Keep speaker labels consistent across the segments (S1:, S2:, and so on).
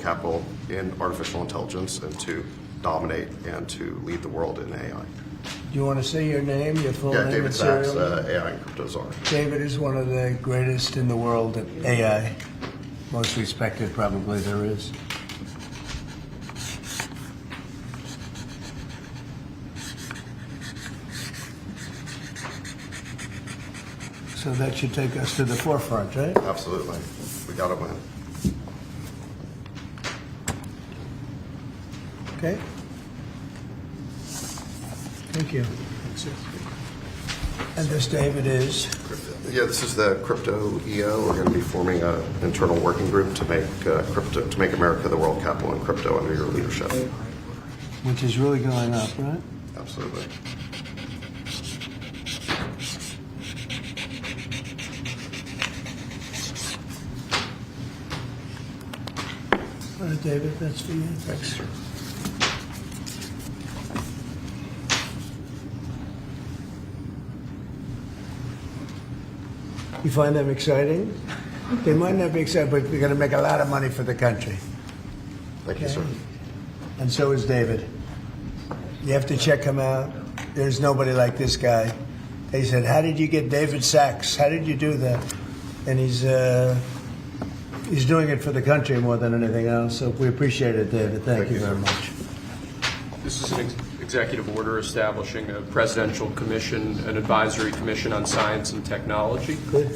S1: capital in artificial intelligence and to dominate and to lead the world in AI.
S2: Do you want to say your name, your full name?
S1: David
S2: and
S1: Sachs,
S2: serial?
S1: AI and Crypto Czar.
S2: David is one of the greatest in the world at AI. Most respected, probably, there is. So that should take us to the forefront, right?
S1: Absolutely. We got to win.
S2: Okay. Thank you. And this, David, is?
S1: Yeah, this is the Crypto EO. We're going to be forming an internal working group to make make America the world capital in crypto under your leadership.
S2: Which is really going up, right?
S1: Absolutely.
S2: All right, David, that's for you.
S1: Thanks, sir.
S2: You find them exciting? They might not be exciting, but we're going to make a lot of money for the country.
S1: Thank you, sir.
S2: And so is David. You have to check him out. There's nobody like this guy. They said, how did you get David Sachs? How did you do that? And he's doing it for the country more than anything else. So we appreciate it, David. Thank you very much.
S3: This is an executive order establishing a presidential commission, an advisory commission on science and technology.
S2: Good.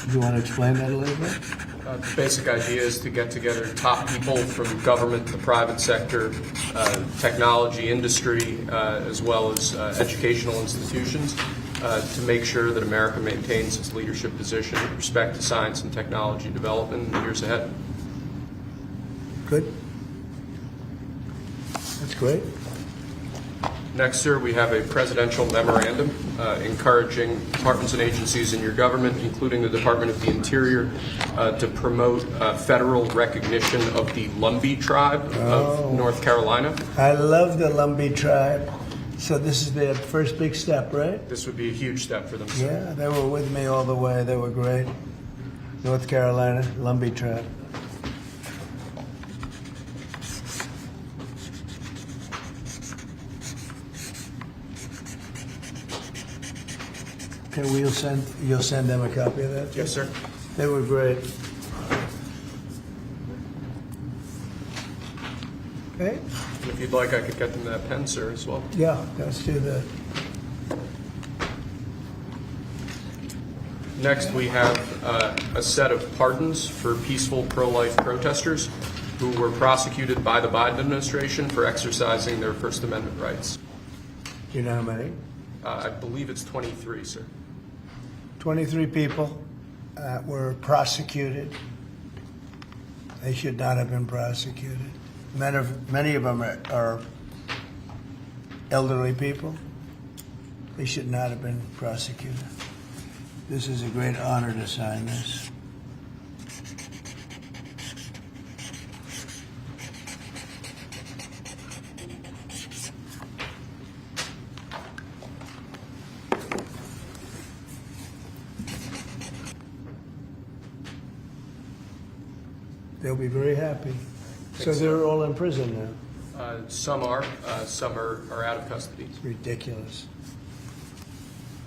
S2: Do you want to explain that a little bit?
S3: The basic idea is to get together top people from government, the private sector, technology industry, as well as educational institutions, to make sure that America maintains its leadership position with respect to science and technology development in the years ahead.
S2: Good. That's great.
S3: Next, sir, we have a presidential memorandum encouraging departments and agencies in your government, including the Department of the Interior, to promote federal recognition of the Lumbee tribe of North Carolina.
S2: I love the Lumbee tribe. So this is their first big step, right?
S3: This would be a huge step for them, sir.
S2: Yeah, they were with me all the way. They were great. North Carolina, Lumbee tribe. Okay, well, you'll send them a copy of that?
S3: Yes, sir.
S2: They were great. Okay?
S3: If you'd like, I could get them that pen, sir, as well.
S2: Yeah, let's do that.
S3: Next, we have a set of pardons for peaceful pro-life protesters who were prosecuted by the Biden administration for exercising their First Amendment rights.
S2: Do you know how many?
S3: I believe it's 23, sir.
S2: 23 people were prosecuted. They should not have been prosecuted. Many of them are elderly people. They should not have been prosecuted. This is a great honor to sign this. They'll be very happy. So they're all in prison now.
S3: Some are out of custody.
S2: It's ridiculous.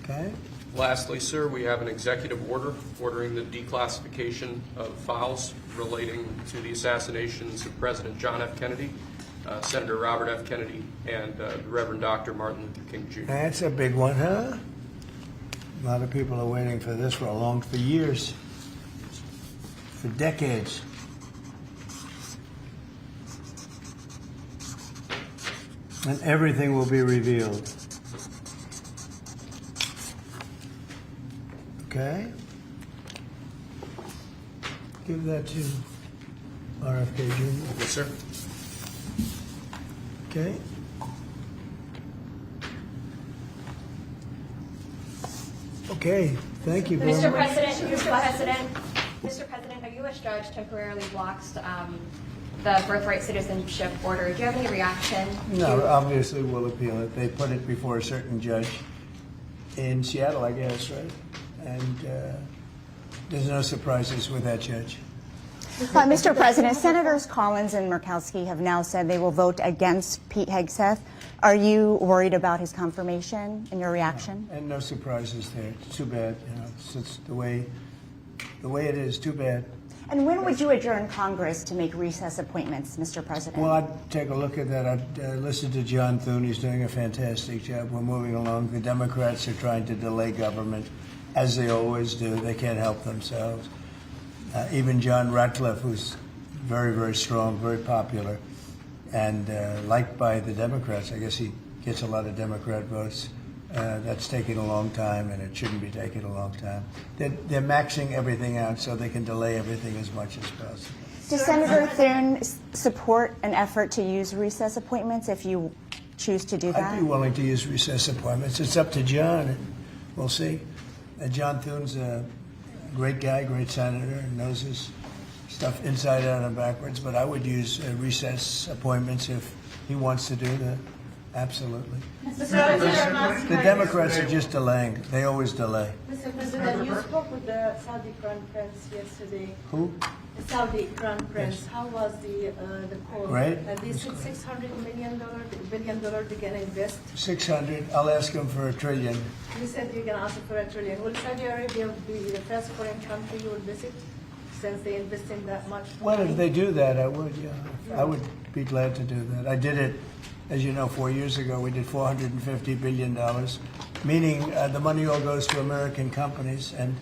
S2: Okay?
S3: Lastly, sir, we have an executive order ordering the declassification of files relating to the assassinations of President John F. Kennedy, Senator Robert F. Kennedy, and Reverend Dr. Martin Luther King Jr.
S2: That's a big one, huh? A lot of people are waiting for this for years, for decades. And everything will be revealed. Okay? Give that to RFK Jr.
S3: Yes, sir.
S2: Okay? Okay, thank you very
S4: Mr.
S2: much.
S4: President, a U.S. judge temporarily blocks the birthright citizenship order. Do you have any reaction?
S2: No, obviously we'll appeal it. They put it before a certain judge in Seattle, I guess, right? And there's no surprises with that judge.
S5: Mr. President, Senators Collins and Murkowski have now said they will vote against Pete Hegseth. Are you worried about his confirmation and your reaction?
S2: And no surprises there. It's too bad. You know, it's the way it is. Too bad.
S5: And when would you adjourn Congress to make recess appointments, Mr. President?
S2: Well, I'd take a look at that. I'd listen to John Thune. He's doing a fantastic job. We're moving along. The Democrats are trying to delay government, as they always do. They can't help themselves. Even John Ratcliffe, who's very, very strong, very popular, and liked by the Democrats. I guess he gets a lot of Democrat votes. That's taking a long time, and it shouldn't be taking a long time. They're maxing everything out so they can delay everything as much as possible.
S5: Does Senator Thune support an effort to use recess appointments if you choose to do that?
S2: I'd be willing to use recess appointments. It's up to John, and we'll see. John Thune's a great guy, great senator, knows his stuff inside out and backwards, but I would use recess appointments if he wants to do that. Absolutely. The Democrats are just delaying. They always delay.
S6: Mr. President, you spoke with the Saudi Crown Prince yesterday.
S2: Who?
S6: The Saudi Crown Prince. How was the call?
S2: Great.
S6: They said $600 billion they can invest.
S2: 600. I'll ask him for $1 trillion.
S6: You said you're going to ask for $1 trillion. Will Saudi Arabia be the first foreign country you will visit since they invest in that much?
S2: Well, if they do that, I would, yeah. I would be glad to do that. I did it, as you know, 4 years ago. We did $450 billion, meaning the money all goes to American companies, and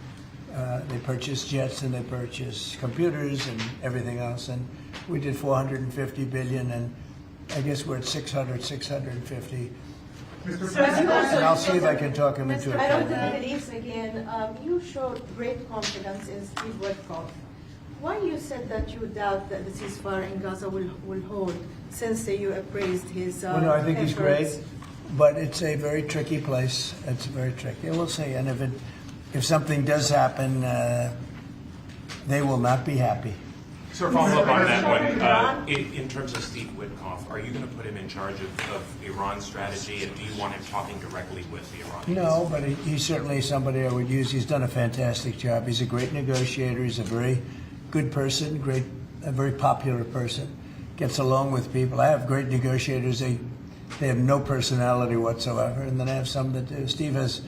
S2: they purchase jets and they purchase computers and everything else. And we did $450 billion, and I guess we're at 650. And I'll see if I can talk him into it.
S6: I don't believe again. You showed great confidence in Steve Witkoff. Why you said that you doubt that the ceasefire in Gaza will hold, since you appraised his
S2: Well, no, I think he's great,
S6: efforts?
S2: but it's a very tricky place. It's very tricky. We'll see. And if something does happen, they will not be happy.
S7: Sir, follow up on that one. In terms of Steve Witkoff, are you going to put him in charge of Iran's strategy, and do you want him talking directly with the Iranians?
S2: No, but he's certainly somebody I would use. He's done a fantastic job. He's a great negotiator. He's a very good person, a very popular person. Gets along with people. I have great negotiators. They have no personality whatsoever, and then I have some that do. Steve has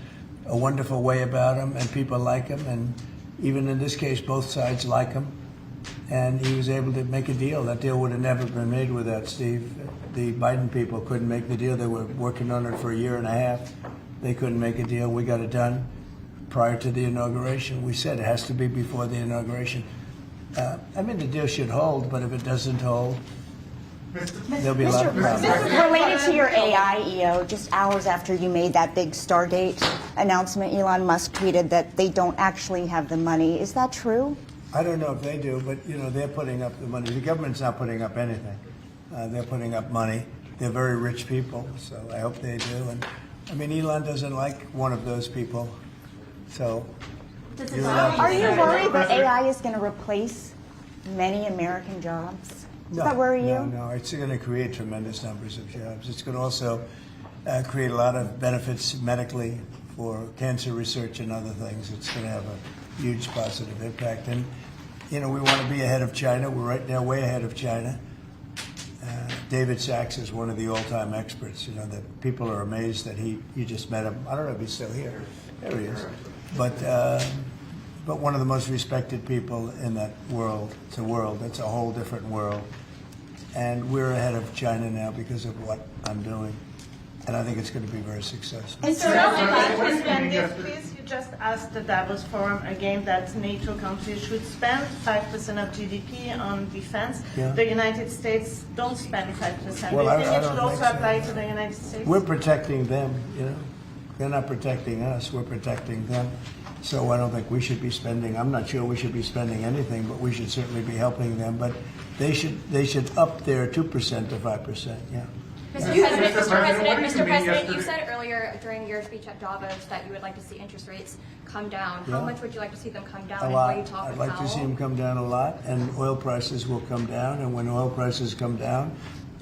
S2: a wonderful way about him, and people like him, and even in this case, both sides like him. And he was able to make a deal. That deal would have never been made without Steve. The Biden people couldn't make the deal. They were working on it for a year and a half. They couldn't make a deal. We got it done prior to the inauguration. We said it has to be before the inauguration. The deal should hold, but if it doesn't hold, there'll be a lot of problems.
S5: Related to your AI, EO, just hours after you made that big Stargate announcement, Elon Musk tweeted that they don't actually have the money. Is that true?
S2: I don't know if they do, but they're putting up the money. The government's not putting up anything. They're putting up money. They're very rich people, so I hope they do. And Elon doesn't like one of those people, so.
S5: Are you worried that AI is going to replace many American jobs? Does that worry you?
S2: No. It's going to create tremendous numbers of jobs. It's going to also create a lot of benefits medically for cancer research and other things. It's going to have a huge positive impact. And, we want to be ahead of China. We're right now way ahead of China. David Sachs is one of the all-time experts. That people are amazed that you just met him. I don't know if he's still here. There he is. But one of the most respected people in that world. It's a world. It's a whole different world. And we're ahead of China now because of what I'm doing. And I think it's going to be very successful.
S8: And so, please, you just asked the Davos Forum again that NATO countries should spend 5% of GDP on defense.
S2: Yeah.
S8: The United States don't spend 5%.
S2: Well,
S8: Do you think
S2: I
S8: it
S2: don't
S8: should also
S2: think so.
S8: apply to the United States?
S2: We're protecting them, They're not protecting us. We're protecting them. So I don't think we should be spending. I'm not sure we should be spending anything, but we should certainly be helping them. But they should up their 2% to 5%. Yeah.
S4: Mr. President, you said earlier during your speech at Davos that you would like to see interest rates come down. How
S2: Yeah.
S4: much would you like to see them come down?
S2: A
S4: And
S2: lot.
S4: will you talk
S2: I'd
S4: with
S2: like to see
S4: Powell?
S2: them come down a lot, and oil prices will come down. And when oil prices come down,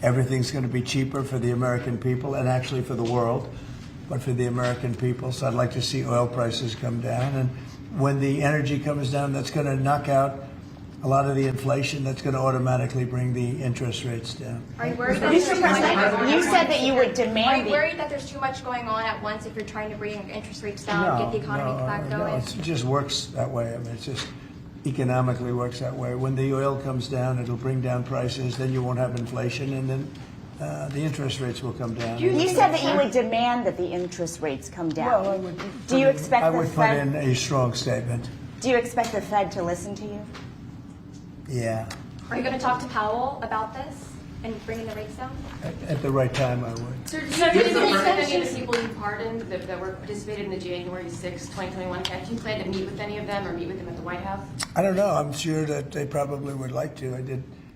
S2: everything's going to be cheaper for the American people and actually for the world, but for the American people. So I'd like to see oil prices come down. And when the energy comes down, that's going to knock out a lot of the inflation. That's going to automatically bring the interest rates down.
S4: Are you worried that
S5: Mr.
S4: there's too much
S5: President,
S4: going on
S5: you
S4: at
S5: said
S4: once?
S5: that you would
S4: Are
S5: demand
S4: you worried that there's too much going on at once if you're trying to bring interest rates down, get the economy back
S2: no,
S4: going?
S2: it just works that way. I mean, it just economically works that way. When the oil comes down, it'll bring down prices. Then you won't have inflation, and then the interest rates will come down.
S5: You said that you would demand that the interest rates come down.
S2: Well, I would
S5: Do you expect
S2: I
S5: the
S2: would put
S5: Fed?
S2: in a strong statement.
S5: Do you expect the Fed to listen to you?
S2: Yeah,
S4: Are you going to talk to Powell about this and bringing the rates down?
S2: at the right time, I would.
S9: Sir, do you plan to meet with any of the people you pardoned that were participated in the January 6, 2021 attack? Do you plan to meet with any of them or meet with them at the White House?
S2: I don't know. I'm sure that they probably would like to.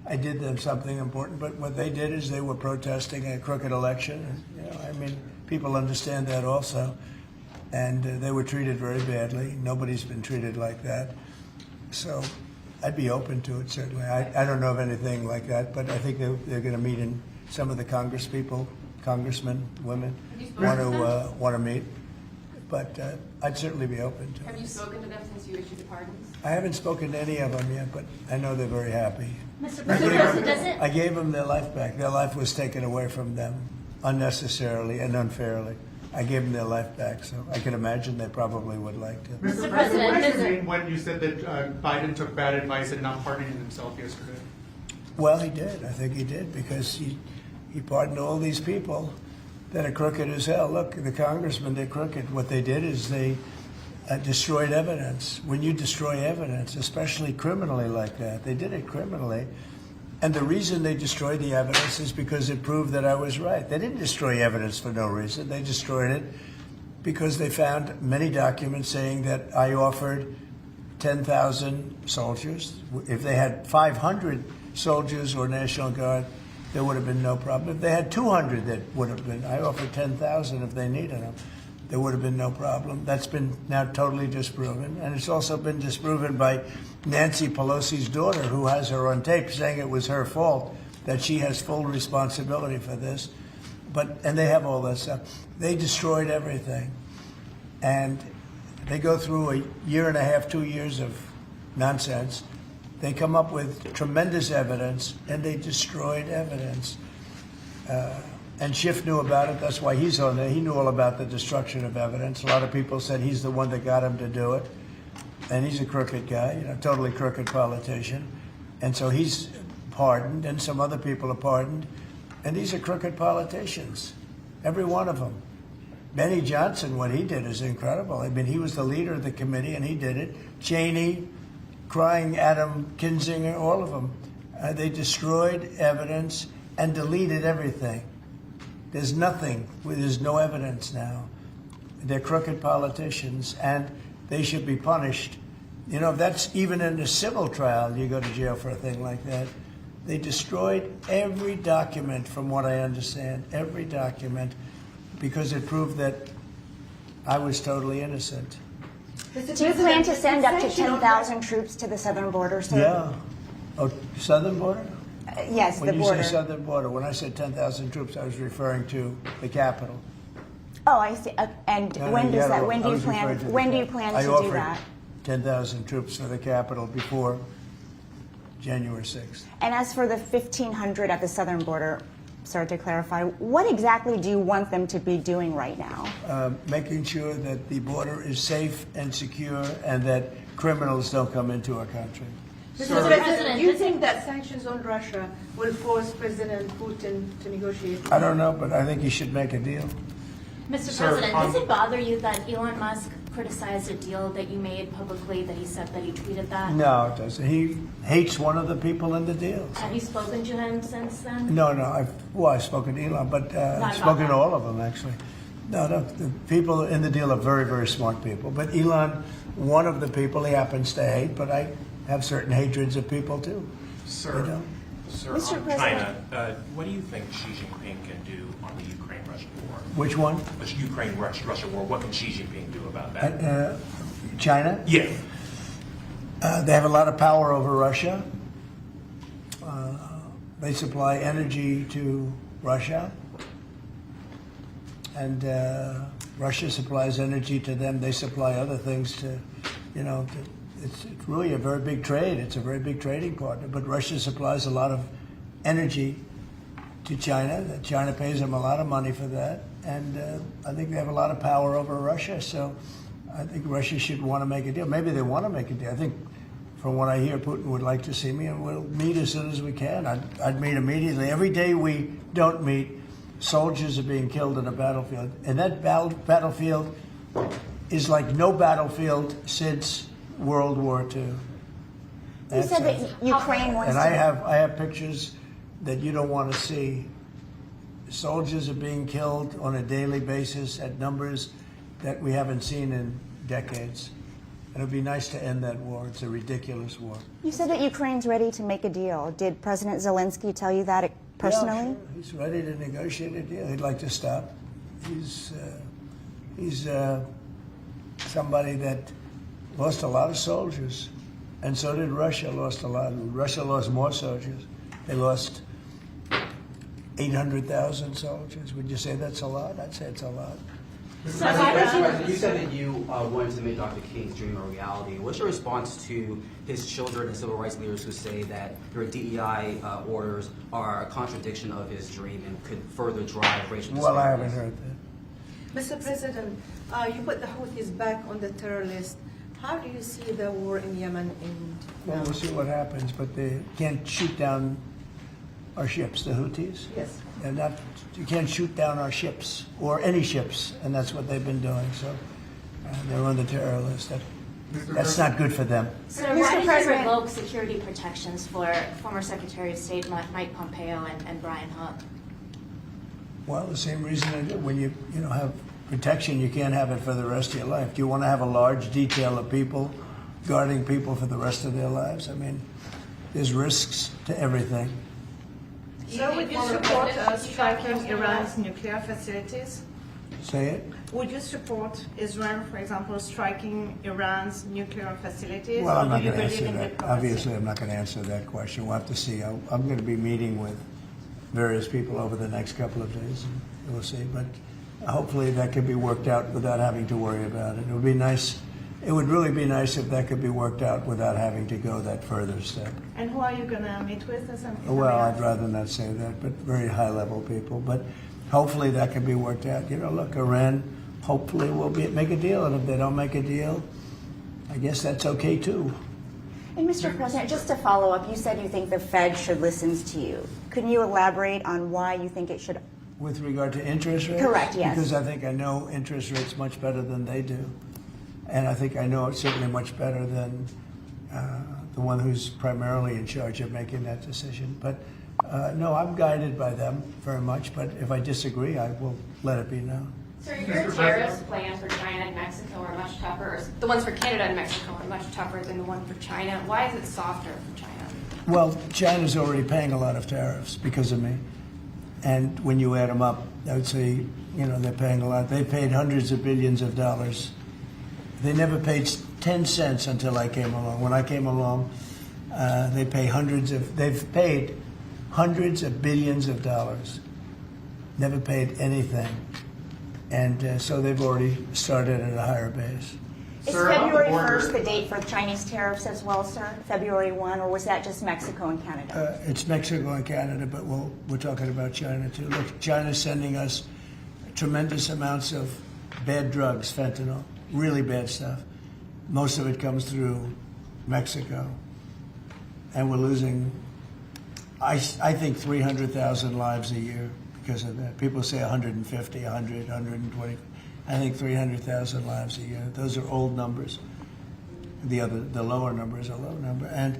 S2: I did them something important, but what they did is they were protesting a crooked election. And, I mean, people understand that also, and they were treated very badly. Nobody's been treated like that, so I'd be open to it certainly. I don't know of anything like that, but I think they're going to meet, in some of the congressmen, women want to meet. But I'd certainly be open to it.
S9: Have you spoken to them since you issued the pardons?
S2: I haven't spoken to any of them yet, but I know they're very happy.
S10: Mr. President, does it?
S2: I gave them their life back. Their life was taken away from them unnecessarily and unfairly. I gave them their life back, so I can imagine they probably would like to.
S10: Mr. President,
S11: what
S10: does
S11: did you
S10: it?
S11: mean when you said that Biden took bad advice and not pardoning himself yesterday?
S2: Well, he did. I think he did, because he pardoned all these people that are crooked as hell. Look, the congressmen, they're crooked. What they did is they destroyed evidence. When you destroy evidence, especially criminally like that, they did it criminally. And the reason they destroyed the evidence is because it proved that I was right. They didn't destroy evidence for no reason. They destroyed it because they found many documents saying that I offered 10,000 soldiers. If they had 500 soldiers or National Guard, there would have been no problem. If they had 200, that would have been. I offered 10,000 if they needed them. There would have been no problem. That's been now totally disproven. And it's also been disproven by Nancy Pelosi's daughter, who has her on tape saying it was her fault, that she has full responsibility for this. And they have all that stuff. They destroyed everything. And they go through a year and a half, 2 years of nonsense. They come up with tremendous evidence, and they destroyed evidence. And Schiff knew about it. That's why he's on there. He knew all about the destruction of evidence. A lot of people said he's the one that got him to do it. And he's a crooked guy, totally crooked politician. And so he's pardoned, and some other people are pardoned. And these are crooked politicians, every one of them. Benny Johnson, what he did is incredible. I mean, he was the leader of the committee, and he did it. Cheney, crying Adam Kinzinger, all of them. They destroyed evidence and deleted everything. There's nothing. There's no evidence now. They're crooked politicians, and they should be punished. That's even in a civil trial, you go to jail for a thing like that. They destroyed every document, from what I understand, every document, because it proved that I was totally innocent.
S5: Do you plan to send up to 10,000 troops to the southern border, sir?
S2: Yeah. Oh, southern border?
S5: Yes,
S2: When
S5: the
S2: you
S5: border.
S2: say southern border, when I said 10,000 troops, I was referring to the capital.
S5: Oh, I see. And
S2: No,
S5: when
S2: you
S5: does
S2: gotta-
S5: that? When do
S2: I
S5: you
S2: was referring
S5: plan?
S2: to the
S5: When do you
S2: capital.
S5: plan
S2: I
S5: to do
S2: offered
S5: that?
S2: 10,000 troops for the capital before January 6th.
S5: And as for the 1,500 at the southern border, sir, to clarify, what exactly do you want them to be doing right now?
S2: Making sure that the border is safe and secure, and that criminals don't come into our country.
S6: Mr. President, do you think that sanctions on Russia will force President Putin to negotiate?
S2: I don't know, but I think he should make a deal.
S10: Mr.
S7: Sir,
S10: President, does it bother you that Elon Musk criticized a deal that you made publicly, that he said that he tweeted that?
S2: No, it doesn't. He hates one of the people in the deals.
S10: Have you spoken to him since then?
S2: No, I've spoken to Elon, but
S10: Not
S2: I've
S10: about
S2: spoken
S10: that.
S2: to all of them, actually. No, the people in the deal are very, very smart people. But Elon, one of the people he happens to hate, but I have certain hatreds of people, too.
S7: Sir,
S2: You know?
S7: Sir,
S5: Mr.
S7: on
S5: President.
S7: China, what do you think Xi Jinping can do stop the Ukraine-Russia war?
S2: Which one?
S7: The Ukraine-Russia war. What can Xi Jinping do about that?
S2: China?
S7: Yeah.
S2: They have a lot of power over Russia. They supply energy to Russia, and Russia supplies energy to them. They supply other things to, it's really a very big trade. It's a very big trading partner. But Russia supplies a lot of energy to China. China pays them a lot of money for that, and I think they have a lot of power over Russia. So I think Russia should want to make a deal. Maybe they want to make a deal. I think, from what I hear, Putin would like to see me, and we'll meet as soon as we can. I'd meet immediately. Every day we don't meet, soldiers are being killed in a battlefield, and that battlefield is like no battlefield since World War II.
S5: You said that Ukraine wants
S2: and
S5: to...
S2: I have pictures that you don't want to see. Soldiers are being killed on a daily basis at numbers that we haven't seen in decades. And it would be nice to end that war. It's a ridiculous war.
S5: You said that Ukraine's ready to make a deal. Did President Zelensky tell you that personally?
S2: Yeah, sure. He's ready to negotiate a deal. He'd like to stop. He's somebody that lost a lot of soldiers, and so did Russia. Lost a lot. Russia lost more soldiers. They lost 800,000 soldiers. Would you say that's a lot? I'd say it's a lot.
S12: So, President, you said that you wanted to make Dr. King's dream a reality. What's your response to his children and civil rights leaders who say that your DEI orders are a contradiction of his dream and could further drive racial disparities?
S2: Well, I haven't heard that.
S6: Mr. President, you put the Houthis back on the terror list. How do you see the war in Yemen end?
S2: Well, we'll see what happens, but they can't shoot down our ships, the Houthis.
S6: Yes.
S2: You can't shoot down our ships, or any ships, and that's what they've been doing. So they're on the terror list. That's not good for them.
S10: So why did you revoke security protections for former Secretary of State Mike Pompeo and Brian Hunt?
S2: Well, the same reason when you have protection, you can't have it for the rest of your life. Do you want to have a large detail of people guarding people for the rest of their lives? I mean, there's risks to everything.
S8: So would you support striking Iran's nuclear facilities?
S2: Say it?
S8: Would you support Israel, for example, striking Iran's nuclear facilities?
S2: Well, I'm
S8: or
S2: not
S8: do you
S2: going to
S8: believe
S2: answer
S8: in
S2: that.
S8: diplomacy?
S2: Obviously, I'm not going to answer that question. We'll have to see. I'm going to be meeting with various people over the next couple of days, and we'll see. But hopefully that could be worked out without having to worry about it. It would be nice. It would really be nice if that could be worked out without having to go that further step.
S8: And who are you going to meet with?
S2: Well, I'd rather not say that, but very high-level people. But hopefully that can be worked out. Look, Iran hopefully will make a deal, and if they don't make a deal, I guess that's okay too.
S5: And Mr. President, just to follow up, you said you think the Fed should listen to you. Can you elaborate on why you think it should?
S2: With regard to interest rates?
S5: Correct, yes.
S2: Because I think I know interest rates much better than they do. And I think I know it certainly much better than the one who's primarily in charge of making that decision. But no, I'm guided by them very much. But if I disagree, I will let it be known.
S9: So your tariffs planned for China and Mexico are much tougher, or the ones for Canada and Mexico are much tougher than the one for China. Why is it softer for China?
S2: Well, China's already paying a lot of tariffs because of me. And when you add them up, I would say, they're paying a lot. They paid hundreds of billions of dollars. They never paid 10 cents until I came along. When I came along, they've paid hundreds of billions of dollars. Never paid anything. And so they've already started at a higher base.
S5: Is February 1st the date for Chinese tariffs as well, sir? February 1, or was that just Mexico and Canada?
S2: It's Mexico and Canada, but we're talking about China too. Look, China's sending us tremendous amounts of bad drugs, fentanyl, really bad stuff. Most of it comes through Mexico. And we're losing, I think, 300,000 lives a year because of that. People say 150, 100, 120. I think 300,000 lives a year. Those are old numbers. The lower number is a low number. And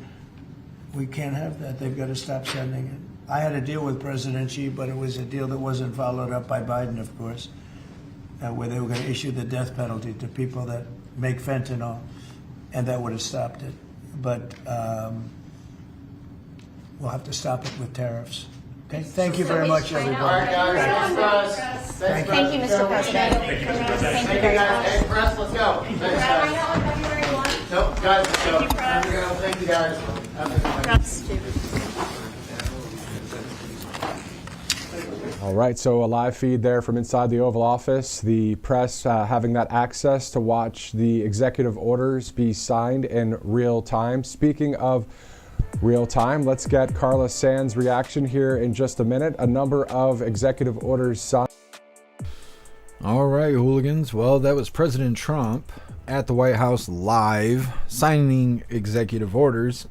S2: we can't have that. They've got to stop sending it. I had a deal with President Xi, but it was a deal that wasn't followed up by Biden, of course, where they were going to issue the death penalty to people that make fentanyl, and that would have stopped it. But we'll have to stop it with tariffs. Okay, thank you very much, everybody.
S13: All right, guys. Thanks,
S5: Thank you, Mr. President.
S13: Thank you,
S5: Thank you very much.
S13: Hey, press, let's go. Thanks, guys. Nope, guys, let's go. Have a good one. Thank you, guys. Have a good one.
S14: All right, so a live feed there from inside the Oval Office. The press having that access to watch the executive orders be signed in real time. Speaking of real time, let's get Carla Sands' reaction here in just a minute. A number of executive orders signed.
S15: All right, hooligans. Well, that was President Trump at the White House live signing executive orders.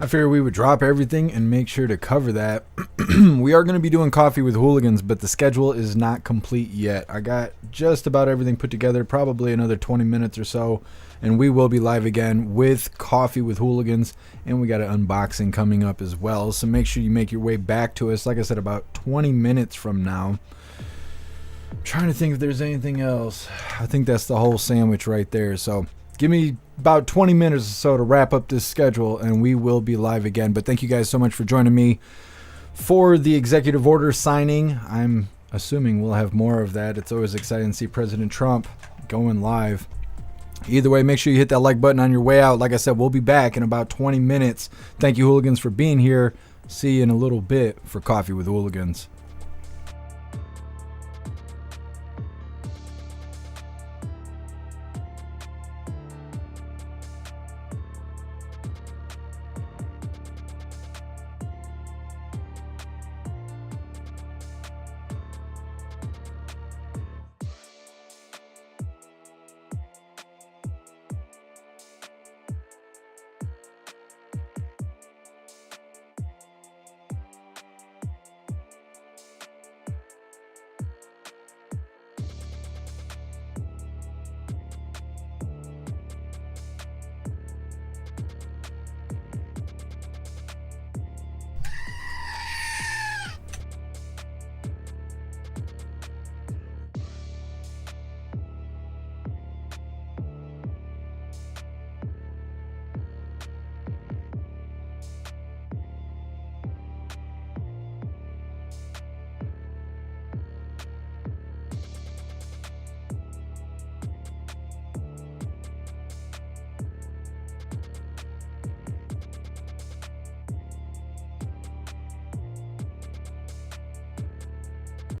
S15: I figured we would drop everything and make sure to cover that. We are going to be doing Coffee with Hooligans, but the schedule is not complete yet. I got just about everything put together, probably another 20 minutes or so, and we will be live again with Coffee with Hooligans, and we got an unboxing coming up as well, so make sure you make your way back to us, like I said, about 20 minutes from now. I'm trying to think if there's anything else. I think that's the whole sandwich right there, so give me about 20 minutes or so to wrap up this schedule, and we will be live again. But thank you guys so much for joining me for the executive order signing. I'm assuming we'll have more of that. It's always exciting to see President Trump going live. Either way, make sure you hit that like button on your way out. Like I said, we'll be back in about 20 minutes. Thank you, hooligans, for being here. See you in a little bit for Coffee with Hooligans.